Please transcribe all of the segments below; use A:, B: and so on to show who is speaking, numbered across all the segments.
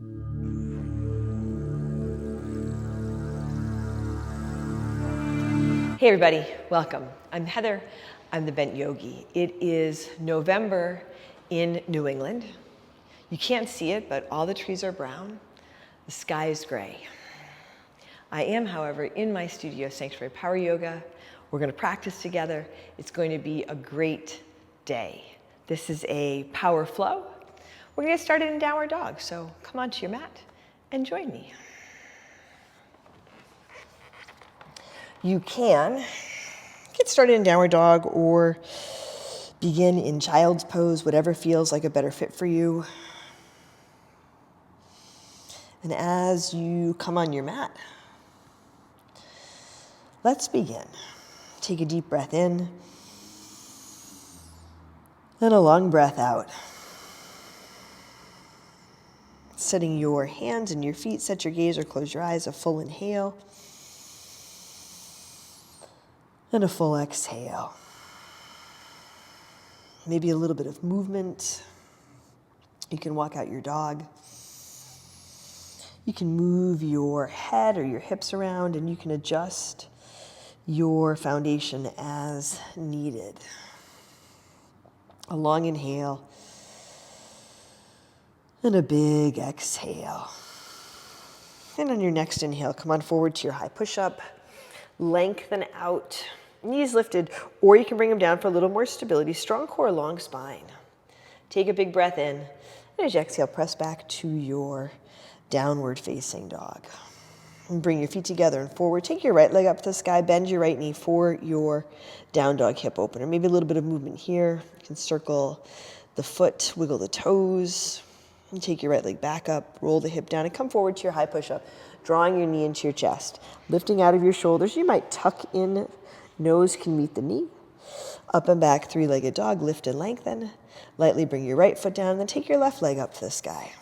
A: Hey everybody, welcome. I'm Heather, I'm the Bent Yogi. It is November in New England. You can't see it, but all the trees are brown. The sky is gray. I am, however, in my studio, Sanctuary Power Yoga. We're going to practice together. It's going to be a great day. This is a power flow. We're going to get started in downward dog, so come onto your mat and join me. You can get started in downward dog or begin in child's pose, whatever feels like a better fit for you. And as you come on your mat, let's begin. Take a deep breath in and a long breath out. Setting your hands and your feet, set your gaze or close your eyes, a full inhale. And a full exhale. Maybe a little bit of movement. You can walk out your dog. You can move your head or your hips around, and you can adjust your foundation as needed. A long inhale and a big exhale. And on your next inhale, come on forward to your high push-up. Lengthen out. Knees lifted, or you can bring them down for a little more stability. Strong core, long spine. Take a big breath in, and as you exhale, press back to your downward facing dog. And bring your feet together and forward. Take your right leg up to the sky, bend your right knee for your down dog hip opener. Maybe a little bit of movement here. You can circle the foot, wiggle the toes, and take your right leg back up, roll the hip down, and come forward to your high push-up, drawing your knee into your chest. Lifting out of your shoulders, you might tuck in. Nose can meet the knee. Up and back, three-legged dog, lift and lengthen. Lightly bring your right foot down, and then take your left leg up to the sky.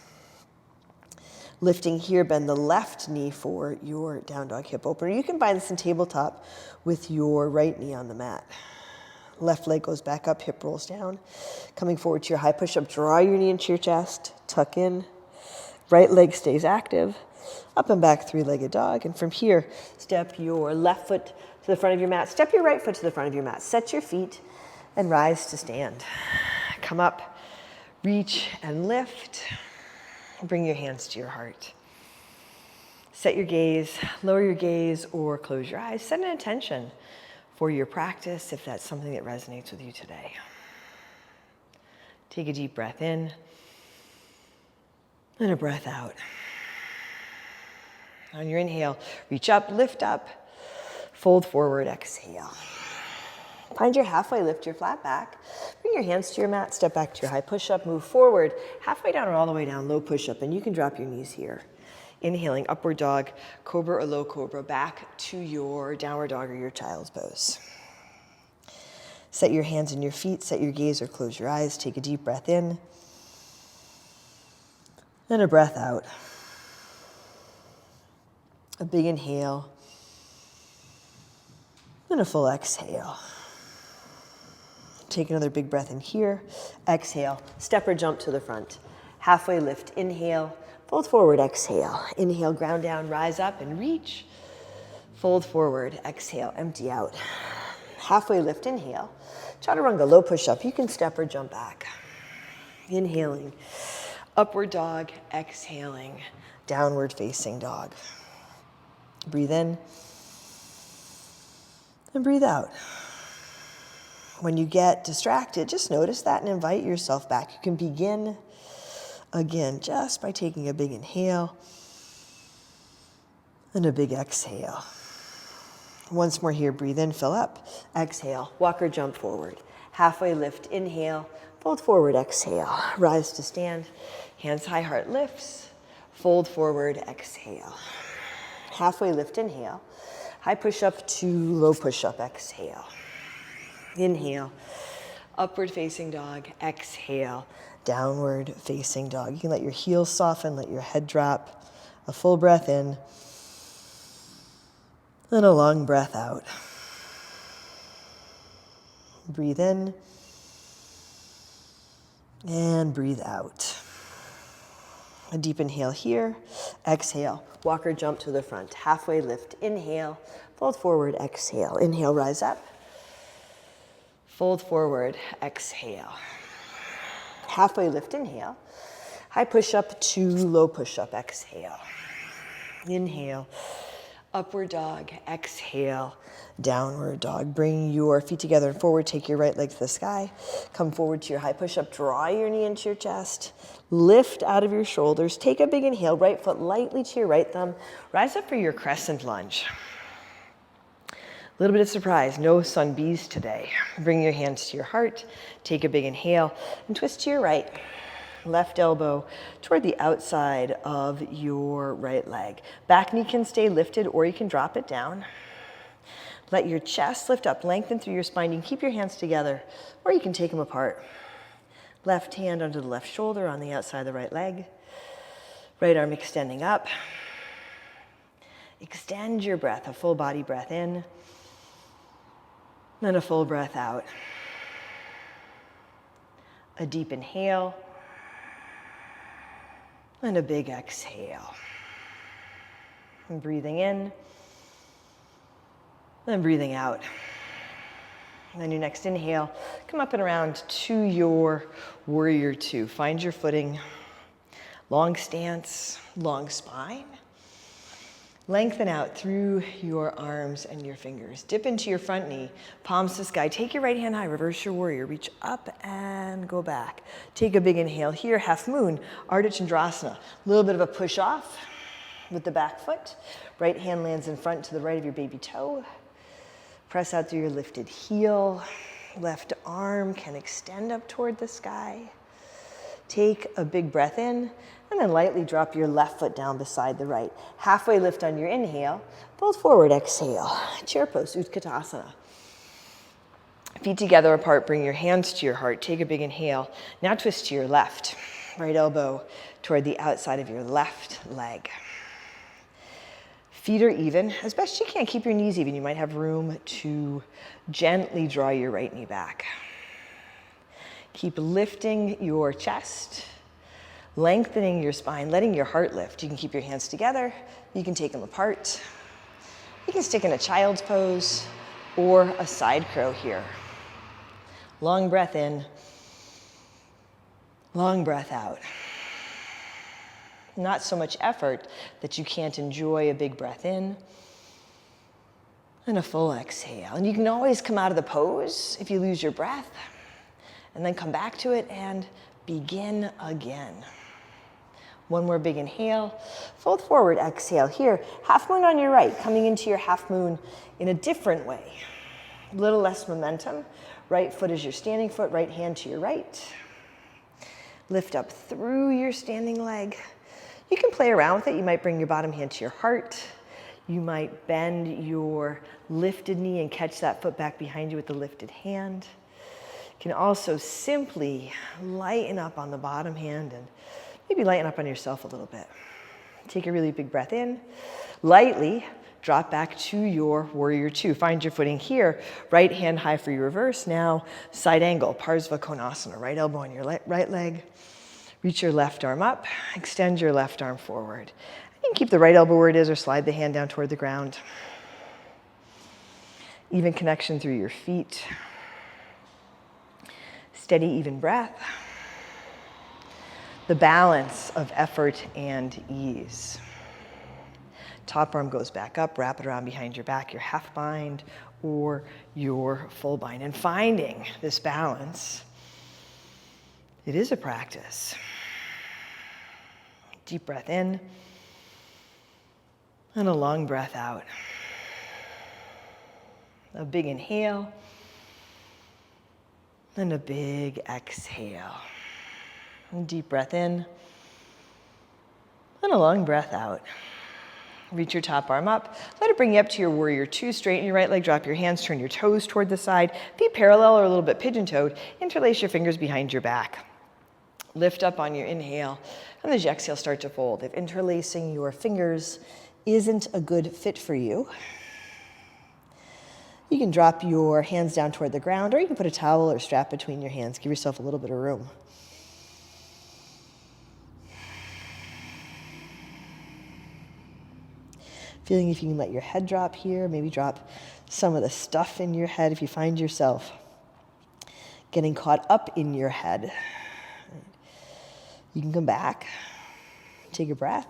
A: Lifting here, bend the left knee for your down dog hip opener. You can bind this in tabletop with your right knee on the mat. Left leg goes back up, hip rolls down. Coming forward to your high push-up, draw your knee into your chest, tuck in. Right leg stays active. Up and back, three-legged dog. And from here, step your left foot to the front of your mat. Step your right foot to the front of your mat. Set your feet and rise to stand. Come up, reach and lift. Bring your hands to your heart. Set your gaze, lower your gaze, or close your eyes. Set an intention for your practice if that's something that resonates with you today. Take a deep breath in and a breath out. On your inhale, reach up, lift up, fold forward, exhale. Find your halfway, lift your flat back. Bring your hands to your mat, step back to your high push-up, move forward, halfway down or all the way down, low push-up, and you can drop your knees here. Inhaling, upward dog, cobra or low cobra, back to your downward dog or your child's pose. Set your hands and your feet, set your gaze or close your eyes, take a deep breath in, and a breath out. A big inhale, and a full exhale. Take another big breath in here. Exhale, step or jump to the front. Halfway lift, inhale, fold forward, exhale. Inhale, ground down, rise up and reach. Fold forward, exhale, empty out. Halfway lift, inhale. Chaturanga, low push-up. You can step or jump back. Inhaling, upward dog, exhaling, downward facing dog. Breathe in and breathe out. When you get distracted, just notice that and invite yourself back. You can begin again just by taking a big inhale and a big exhale. Once more here, breathe in, fill up, exhale, walk or jump forward. Halfway lift, inhale, fold forward, exhale. Rise to stand, hands high, heart lifts, fold forward, exhale. Halfway lift, inhale, high push-up to low push-up, exhale. Inhale, upward facing dog, exhale, downward facing dog. You can let your heels soften, let your head drop. A full breath in, and a long breath out. Breathe in, and breathe out. A deep inhale here. Exhale. Walk or jump to the front. Halfway lift. Inhale. Fold forward. Exhale. Inhale, rise up. Fold forward. Exhale. Halfway lift. Inhale. High push-up to low push-up. Exhale. Inhale. Upward dog. Exhale. Downward dog. Bring your feet together and forward. Take your right leg to the sky. Come forward to your high push-up. Draw your knee into your chest. Lift out of your shoulders. Take a big inhale. Right foot lightly to your right thumb. Rise up for your crescent lunge. A little bit of surprise. No sun bees today. Bring your hands to your heart. Take a big inhale and twist to your right. Left elbow toward the outside of your right leg. Back knee can stay lifted or you can drop it down. Let your chest lift up, lengthen through your spine. You can keep your hands together or you can take them apart. Left hand under the left shoulder on the outside of the right leg. Right arm extending up. Extend your breath, a full body breath in. Then a full breath out. A deep inhale. And a big exhale. And breathing in. Then breathing out. And then your next inhale, come up and around to your warrior two. Find your footing. Long stance, long spine. Lengthen out through your arms and your fingers. Dip into your front knee, palms to sky. Take your right hand high, reverse your warrior. Reach up and go back. Take a big inhale here, half moon, Ardha Chandrasana. A little bit of a push off with the back foot. Right hand lands in front to the right of your baby toe. Press out through your lifted heel. Left arm can extend up toward the sky. Take a big breath in, and then lightly drop your left foot down beside the right. Halfway lift on your inhale, fold forward, exhale. Chair pose, Utkatasana. Feet together apart, bring your hands to your heart. Take a big inhale. Now twist to your left. Right elbow toward the outside of your left leg. Feet are even. As best you can, keep your knees even. You might have room to gently draw your right knee back. Keep lifting your chest, lengthening your spine, letting your heart lift. You can keep your hands together. You can take them apart. You can stick in a child's pose or a side crow here. Long breath in, long breath out. Not so much effort that you can't enjoy a big breath in and a full exhale. And you can always come out of the pose if you lose your breath, and then come back to it and begin again. One more big inhale, fold forward, exhale. Here, half moon on your right, coming into your half moon in a different way. A little less momentum. Right foot is your standing foot, right hand to your right. Lift up through your standing leg. You can play around with it. You might bring your bottom hand to your heart. You might bend your lifted knee and catch that foot back behind you with the lifted hand. You can also simply lighten up on the bottom hand and maybe lighten up on yourself a little bit. Take a really big breath in. Lightly drop back to your warrior two. Find your footing here. Right hand high for your reverse. Now side angle, Parsva Konasana. Right elbow on your right leg. Reach your left arm up. Extend your left arm forward. You can keep the right elbow where it is or slide the hand down toward the ground. Even connection through your feet. Steady, even breath. The balance of effort and ease. Top arm goes back up, wrap it around behind your back, your half bind or your full bind. And finding this balance, it is a practice. Deep breath in and a long breath out. A big inhale. And a big exhale. And deep breath in. And a long breath out. Reach your top arm up. Let it bring you up to your warrior two. Straighten your right leg, drop your hands, turn your toes toward the side. Feet parallel or a little bit pigeon-toed. Interlace your fingers behind your back. Lift up on your inhale. And as you exhale, start to fold. If interlacing your fingers isn't a good fit for you, you can drop your hands down toward the ground, or you can put a towel or strap between your hands. Give yourself a little bit of room. Feeling if you can let your head drop here, maybe drop some of the stuff in your head if you find yourself getting caught up in your head. You can come back, take a breath,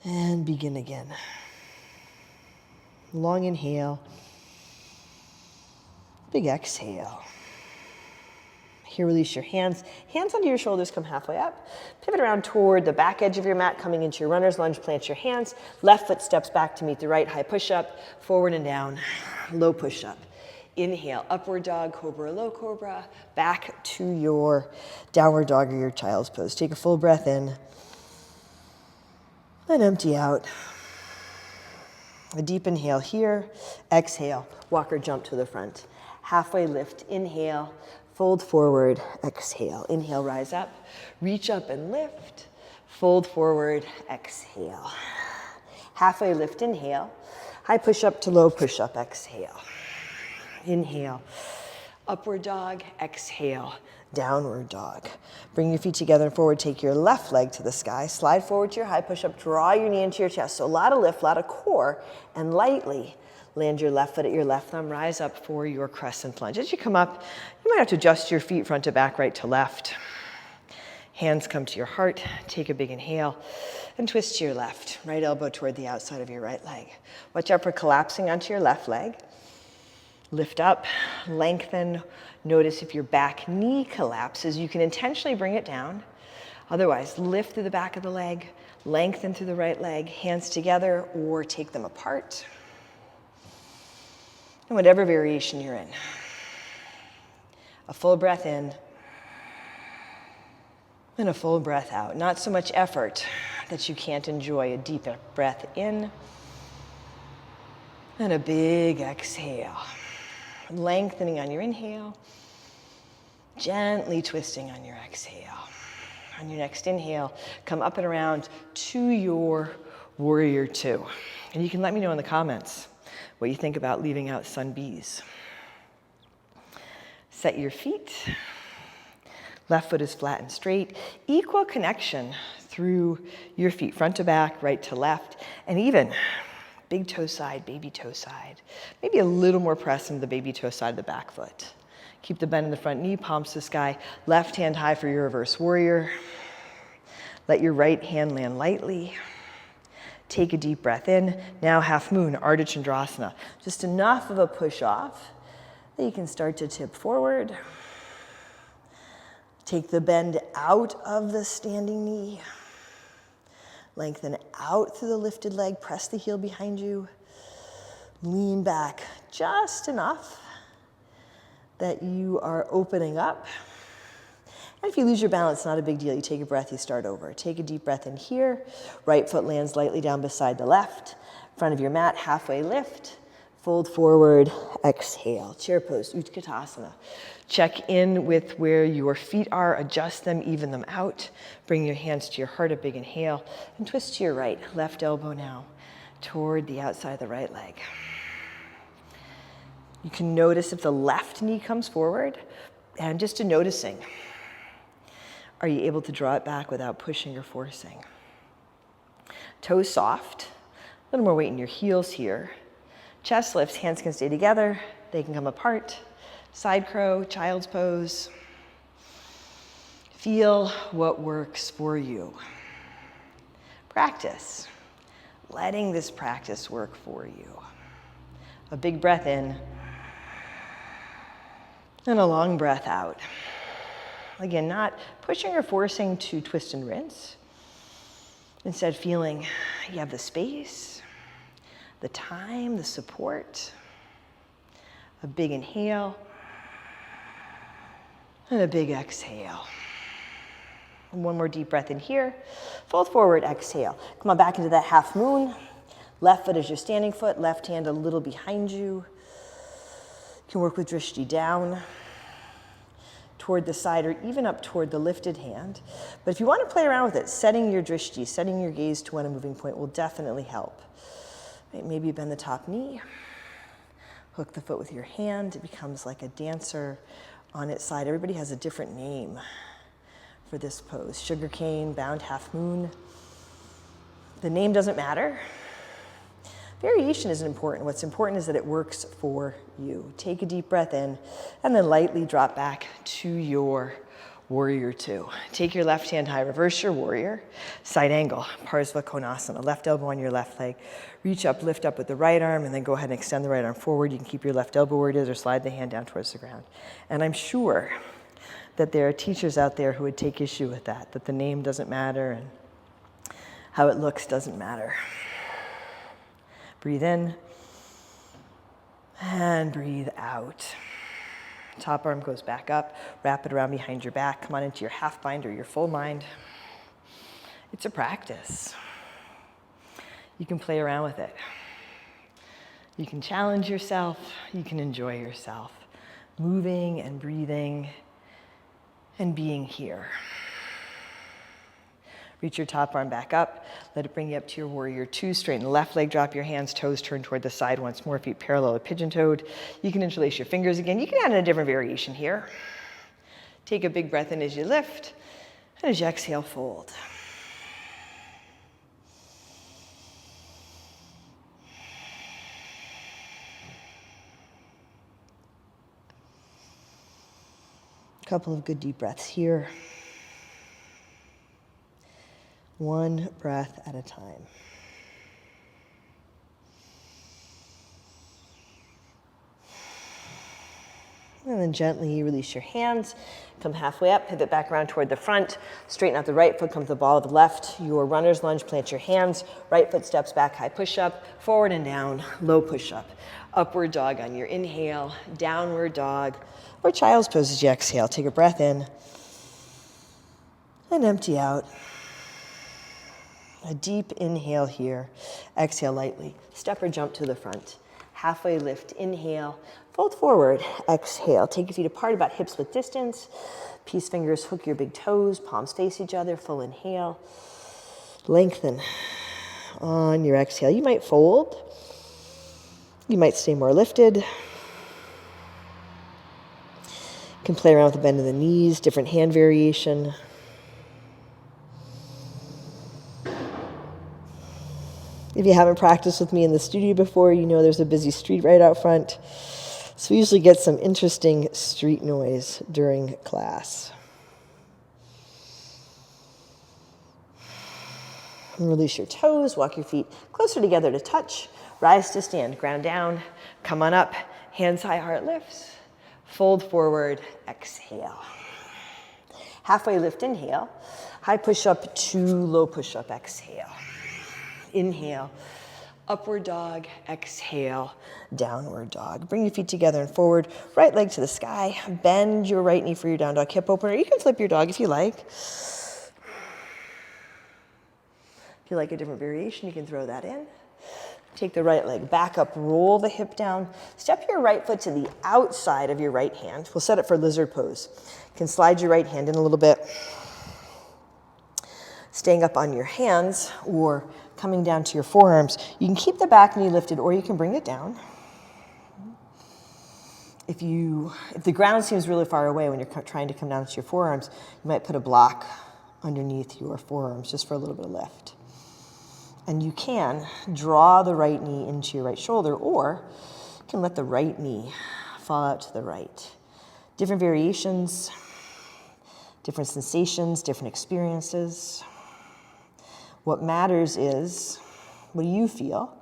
A: and begin again. Long inhale, big exhale. Here, release your hands. Hands under your shoulders, come halfway up. Pivot around toward the back edge of your mat, coming into your runner's lunge, plant your hands. Left foot steps back to meet the right, high push-up, forward and down, low push-up. Inhale, upward dog, cobra, low cobra, back to your downward dog or your child's pose. Take a full breath in, and empty out. A deep inhale here, exhale, walk or jump to the front. Halfway lift, inhale, fold forward, exhale. Inhale, rise up, reach up and lift, fold forward, exhale. Halfway lift, inhale, high push up to low push up, exhale. Inhale, upward dog, exhale, downward dog. Bring your feet together and forward, take your left leg to the sky, slide forward to your high push up, draw your knee into your chest. So a lot of lift, a lot of core, and lightly land your left foot at your left thumb, rise up for your crescent lunge. As you come up, you might have to adjust your feet front to back, right to left. Hands come to your heart, take a big inhale, and twist to your left. Right elbow toward the outside of your right leg. Watch out for collapsing onto your left leg. Lift up, lengthen. Notice if your back knee collapses, you can intentionally bring it down. Otherwise, lift through the back of the leg, lengthen through the right leg, hands together or take them apart. And whatever variation you're in. A full breath in and a full breath out. Not so much effort that you can't enjoy a deep breath in and a big exhale. Lengthening on your inhale, gently twisting on your exhale. On your next inhale, come up and around to your warrior two. And you can let me know in the comments what you think about leaving out sun bees. Set your feet. Left foot is flat and straight. Equal connection through your feet, front to back, right to left, and even big toe side, baby toe side. Maybe a little more press into the baby toe side of the back foot. Keep the bend in the front knee, palms to the sky. Left hand high for your reverse warrior. Let your right hand land lightly. Take a deep breath in. Now half moon, Ardha Chandrasana. Just enough of a push off that you can start to tip forward. Take the bend out of the standing knee. Lengthen out through the lifted leg, press the heel behind you. Lean back just enough that you are opening up. And if you lose your balance, not a big deal. You take a breath, you start over. Take a deep breath in here. Right foot lands lightly down beside the left. Front of your mat, halfway lift. Fold forward, exhale. Chair pose, Utkatasana. Check in with where your feet are, adjust them, even them out. Bring your hands to your heart, a big inhale, and twist to your right. Left elbow now toward the outside of the right leg. You can notice if the left knee comes forward, and just a noticing, are you able to draw it back without pushing or forcing? Toes soft, a little more weight in your heels here. Chest lifts, hands can stay together, they can come apart. Side crow, child's pose. Feel what works for you. Practice, letting this practice work for you. A big breath in, and a long breath out. Again, not pushing or forcing to twist and rinse. Instead, feeling you have the space, the time, the support. A big inhale, and a big exhale. And one more deep breath in here. Fold forward, exhale. Come on back into that half moon. Left foot is your standing foot, left hand a little behind you. You can work with drishti down toward the side or even up toward the lifted hand. But if you want to play around with it, setting your drishti, setting your gaze to one moving point will definitely help. Maybe bend the top knee, hook the foot with your hand. It becomes like a dancer on its side. Everybody has a different name for this pose. Sugarcane, bound half moon. The name doesn't matter. Variation isn't important. What's important is that it works for you. Take a deep breath in and then lightly drop back to your warrior two. Take your left hand high, reverse your warrior, side angle, Parsva Konasana, left elbow on your left leg. Reach up, lift up with the right arm, and then go ahead and extend the right arm forward. You can keep your left elbow where it is or slide the hand down towards the ground. And I'm sure that there are teachers out there who would take issue with that the name doesn't matter and how it looks doesn't matter. Breathe in and breathe out. Top arm goes back up, wrap it around behind your back, come on into your half bind or your full bind. It's a practice. You can play around with it. You can challenge yourself, you can enjoy yourself, moving and breathing and being here. Reach your top arm back up. Let it bring you up to your warrior two. Straighten the left leg, drop your hands, toes turn toward the side once more, feet parallel or pigeon-toed. You can interlace your fingers again. You can add in a different variation here. Take a big breath in as you lift, and as you exhale, fold. A couple of good deep breaths here. One breath at a time. And then gently release your hands. Come halfway up, pivot back around toward the front. Straighten out the right foot, come to the ball of the left. Your runner's lunge, plant your hands. Right foot steps back, high push-up. Forward and down, low push-up. Upward dog on your inhale. Downward dog, or child's pose as you exhale. Take a breath in and empty out. A deep inhale here. Exhale lightly. Step or jump to the front. Halfway lift, inhale. Fold forward, exhale. Take your feet apart about hips width distance. Peace fingers hook your big toes. Palms face each other. Full inhale. Lengthen on your exhale. You might fold. You might stay more lifted. You can play around with the bend of the knees, different hand variation. If you haven't practiced with me in the studio before, you know there's a busy street right out front. So we usually get some interesting street noise during class. And release your toes, walk your feet closer together to touch. Rise to stand, ground down, come on up, hands high, heart lifts. Fold forward, exhale. Halfway lift, inhale. High push-up to low push-up, exhale. Inhale, upward dog, exhale, downward dog. Bring your feet together and forward, right leg to the sky. Bend your right knee for your down dog hip opener. You can flip your dog if you like. If you like a different variation, you can throw that in. Take the right leg back up, roll the hip down. Step your right foot to the outside of your right hand. We'll set it for lizard pose. You can slide your right hand in a little bit. Staying up on your hands or coming down to your forearms. You can keep the back knee lifted or you can bring it down. If the ground seems really far away when you're trying to come down to your forearms, you might put a block underneath your forearms just for a little bit of lift. And you can draw the right knee into your right shoulder, or you can let the right knee fall out to the right. Different variations, different sensations, different experiences. What matters is, what do you feel?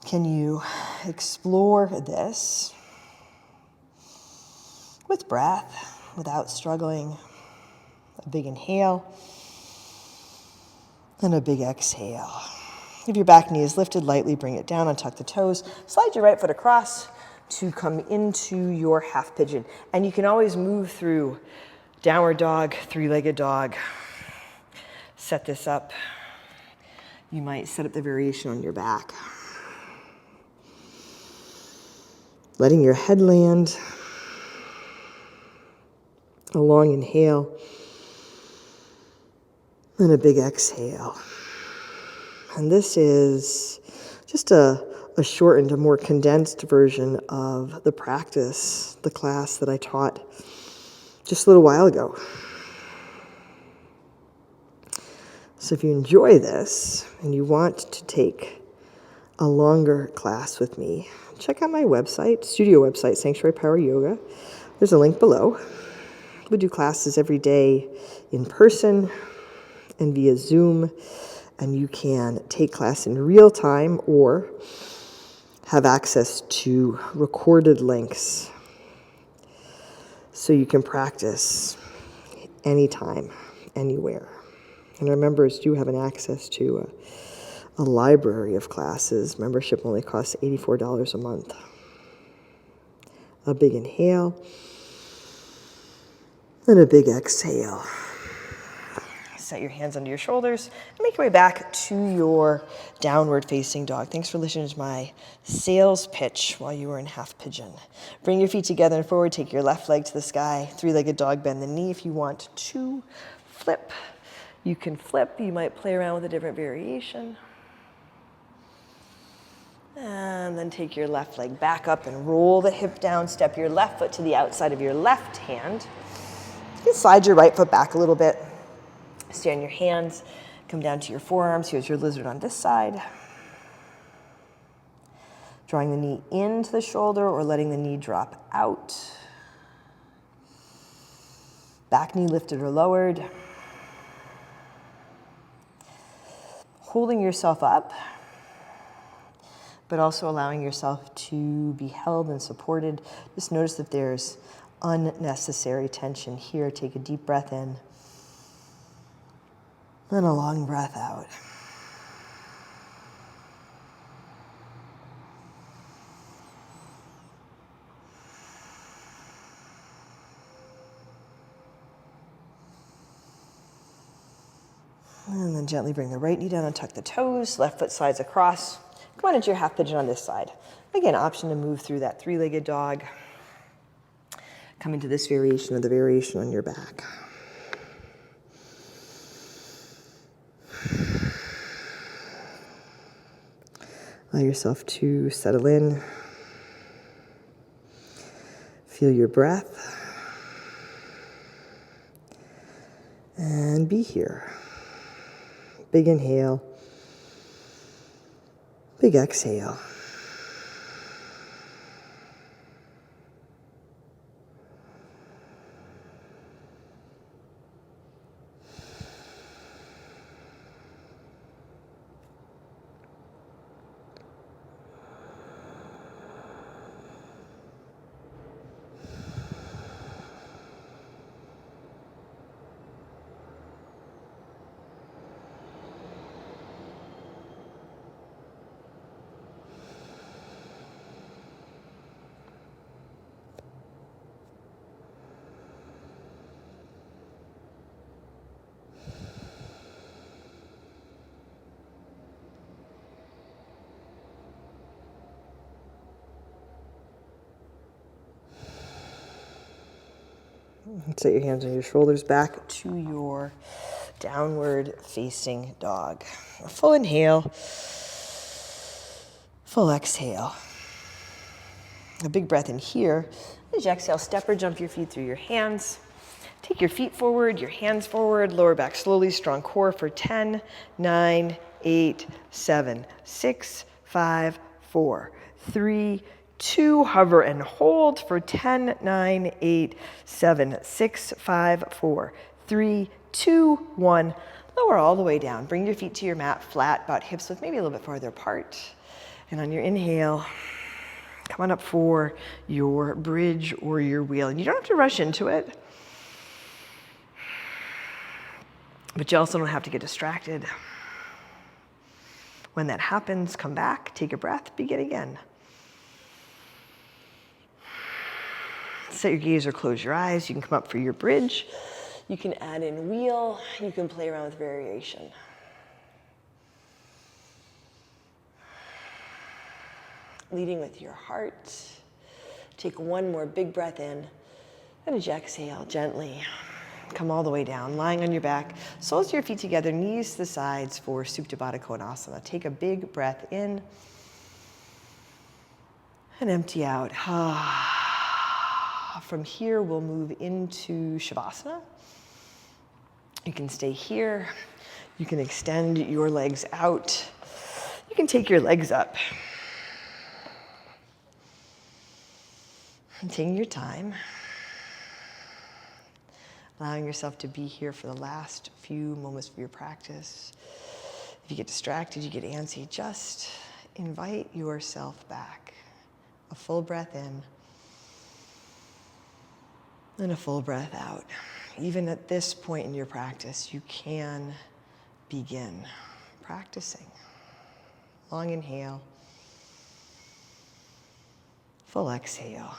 A: Can you explore this with breath, without struggling? A big inhale and a big exhale. If your back knee is lifted, lightly bring it down, untuck the toes. Slide your right foot across to come into your half pigeon. And you can always move through downward dog, three-legged dog. Set this up. You might set up the variation on your back. Letting your head land. A long inhale. And a big exhale. And this is just a shortened, a more condensed version of the practice, the class that I taught just a little while ago. So if you enjoy this and you want to take a longer class with me, check out my website, studio website, Sanctuary Power Yoga. There's a link below. We do classes every day in person and via Zoom, and you can take class in real time or have access to recorded links so you can practice anytime, anywhere. And our members do have an access to a library of classes. Membership only costs $84 a month. A big inhale and a big exhale. Set your hands under your shoulders and make your way back to your downward facing dog. Thanks for listening to my sales pitch while you were in half pigeon. Bring your feet together and forward. Take your left leg to the sky. Three-legged dog, bend the knee. If you want to flip, you can flip. You might play around with a different variation. And then take your left leg back up and roll the hip down. Step your left foot to the outside of your left hand. You can slide your right foot back a little bit. Stay on your hands, come down to your forearms. Here's your lizard on this side. Drawing the knee into the shoulder or letting the knee drop out. Back knee lifted or lowered. Holding yourself up, but also allowing yourself to be held and supported. Just notice that there's unnecessary tension here. Take a deep breath in. And a long breath out. And then gently bring the right knee down and tuck the toes. Left foot slides across. Come on into your half pigeon on this side. Again, option to move through that three-legged dog. Come into this variation or the variation on your back. Allow yourself to settle in. Feel your breath. And be here. Big inhale. Big exhale. Set your hands on your shoulders back to your downward facing dog. A full inhale, full exhale. A big breath in here. As you exhale, step or jump your feet through your hands. Take your feet forward, your hands forward, lower back slowly, strong core for 10, 9, 8, 7, 6, 5, 4, 3, 2, hover and hold for 10, 9, 8, 7, 6, 5, 4, 3, 2, 1. Lower all the way down. Bring your feet to your mat, flat, butt, hips width, maybe a little bit farther apart. And on your inhale, come on up for your bridge or your wheel. And you don't have to rush into it, but you also don't have to get distracted. When that happens, come back, take a breath, begin again. Set your gaze or close your eyes. You can come up for your bridge. You can add in wheel. You can play around with variation. Leading with your heart. Take one more big breath in. And as you exhale, gently come all the way down, lying on your back. Soles of your feet together, knees to the sides for Supta Baddha Konasana. Take a big breath in. And empty out. From here, we'll move into Shavasana. You can stay here. You can extend your legs out. You can take your legs up. And taking your time, allowing yourself to be here for the last few moments of your practice. If you get distracted, you get antsy, just invite yourself back. A full breath in and a full breath out. Even at this point in your practice, you can begin practicing. Long inhale, full exhale.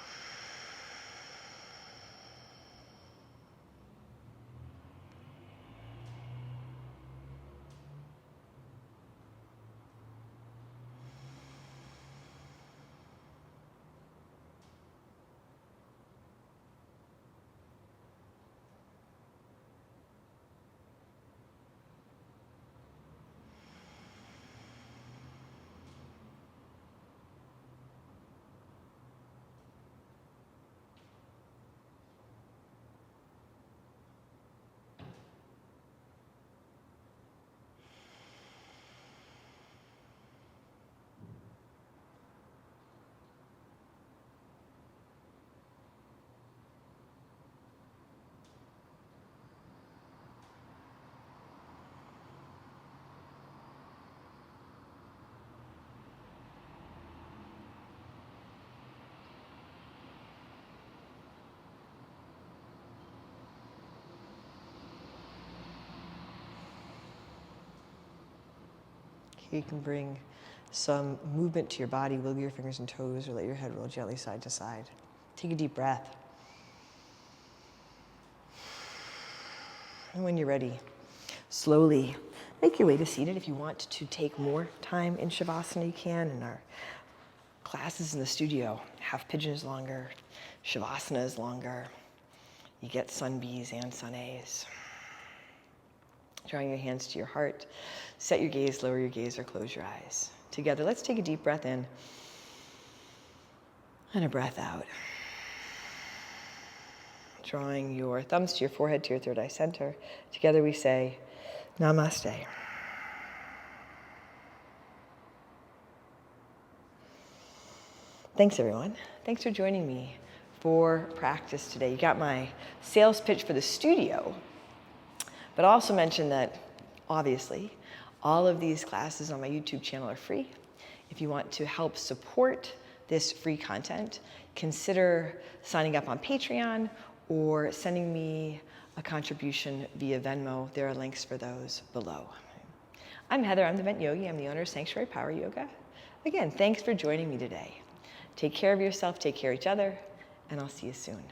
A: You can bring some movement to your body, wiggle your fingers and toes, or let your head roll gently side to side. Take a deep breath. And when you're ready, slowly make your way to seated. If you want to take more time in Shavasana, you can. In our classes in the studio, half pigeon is longer, Shavasana is longer. You get sun Bs and sun As. Drawing your hands to your heart, set your gaze, lower your gaze, or close your eyes. Together, let's take a deep breath in and a breath out. Drawing your thumbs to your forehead, to your third eye center. Together we say, Namaste. Thanks, everyone. Thanks for joining me for practice today. You got my sales pitch for the studio. But I'll also mention that, obviously, all of these classes on my YouTube channel are free. If you want to help support this free content, consider signing up on Patreon or sending me a contribution via Venmo. There are links for those below. I'm Heather, I'm the Bent Yogi. I'm the owner of Sanctuary Power Yoga. Again, thanks for joining me today. Take care of yourself, take care of each other, and I'll see you soon.